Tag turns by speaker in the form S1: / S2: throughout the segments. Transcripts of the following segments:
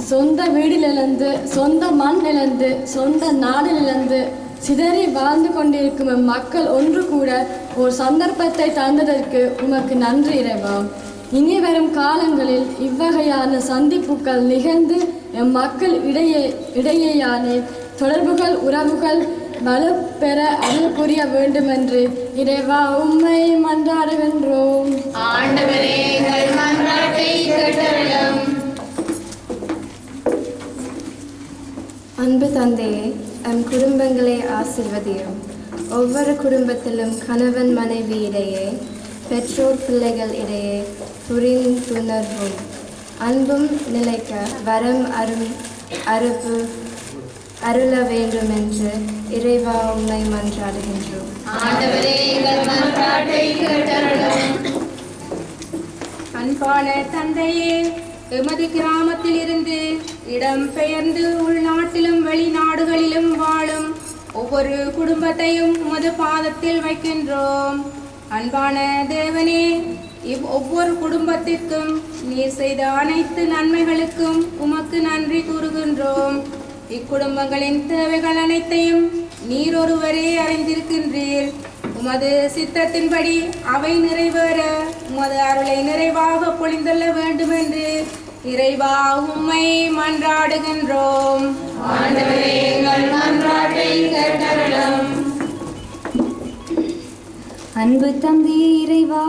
S1: சொந்த வீடிலிருந்து, சொந்த மண்ணிலிருந்து, சொந்த நாடிலிருந்து சிதறி வாழ்ந்து கொண்டிருக்கும் மக்கள் ஒன்று கூட ஒரு சந்தர்ப்பத்தை தந்ததற்கு உமக்கு நன்றி இறைவா. இனி வரும் காலங்களில் இவ்வகையான சந்திப்புகள் நிகழ்ந்து மக்கள் இடையேயான தொடர்புகள் உறவுகள் வலுப்பெற அருள் புரிய வேண்டும் என்று இறைவா உம்மை மன்றாடுகின்றோம்.
S2: ஆண்டவரே, எங்கள் மன்றாட்டை கேட்டருளும்.
S3: அன்பு தந்தையே, எம் குடும்பங்களை ஆசிர்வதியும். ஒவ்வொரு குடும்பத்திலும் கணவன் மனைவி இடையே, பெற்றோர் பிள்ளைகள் இடையே புரிந்துணர்வும் அன்பும் நிலைக்க வரம் அருள வேண்டும் என்று இறைவா உம்மை மன்றாடுகின்றோம்.
S2: ஆண்டவரே, எங்கள் மன்றாட்டை கேட்டருளும்.
S4: அன்பான தந்தையே, எமது கிராமத்தில் இருந்து இடம் பெயர்ந்து உள்நாட்டிலும் வெளிநாடுகளிலும் வாழும் ஒவ்வொரு குடும்பத்தையும் உமது பாதத்தில் வைக்கின்றோம். அன்பான தேவனே, ஒவ்வொரு குடும்பத்திற்கும் நீர் செய்த அனைத்து நன்மைகளுக்கும் உமக்கு நன்றி கூறுகின்றோம். இக்குடும்பங்களின் தேவைகள் அனைத்தையும் நீர் ஒருவரே அறிந்திருக்கின்றீர். உமது சித்தத்தின்படி அவை நிறைவேற உமது அருளை நிறைவாக பொழிந்தள்ள வேண்டும் என்று இறைவா உம்மை மன்றாடுகின்றோம்.
S2: ஆண்டவரே, எங்கள் மன்றாட்டை கேட்டருளும்.
S5: அன்பு தந்தையே இறைவா,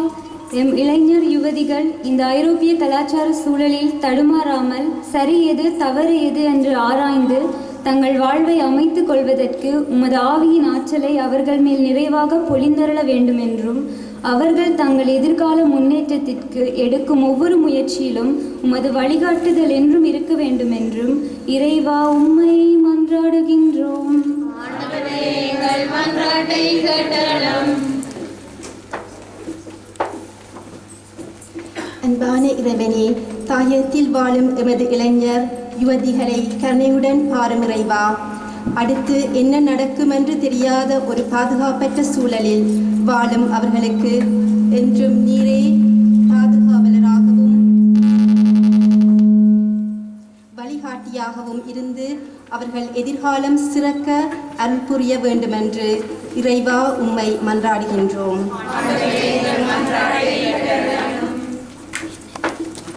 S5: எம் இளைஞர் யுவதிகள் இந்த ஐரோப்பிய கலாச்சார சூழலில் தடுமாறாமல் சரி எது தவறு எது என்று ஆராய்ந்து தங்கள் வாழ்வை அமைத்துக் கொள்வதற்கு உமது ஆவியின் ஆற்றலை அவர்கள் மேல் நிறைவாக பொழிந்தருள வேண்டும் என்றும் அவர்கள் தங்கள் எதிர்கால முன்னேற்றத்திற்கு எடுக்கும் ஒவ்வொரு முயற்சியிலும் உமது வழிகாட்டுதல் என்றும் இருக்க வேண்டும் என்றும் இறைவா உம்மை மன்றாடுகின்றோம்.
S2: ஆண்டவரே, எங்கள் மன்றாட்டை கேட்டருளும்.
S6: அன்பான இறைவனே, தாயத்தில் வாழும் எமது இளைஞர் யுவதிகளை கருணையுடன் பாரும் இறைவா. அடுத்து என்ன நடக்கும் என்று தெரியாத ஒரு பாதுகாப்பற்ற சூழலில் வாழும் அவர்களுக்கு என்றும் நீரே பாதுகாவலராகவும் வழிகாட்டியாகவும் இருந்து அவர்கள் எதிர்காலம் சிறக்க அருள் புரிய வேண்டுமென்று இறைவா உம்மை மன்றாடுகின்றோம்.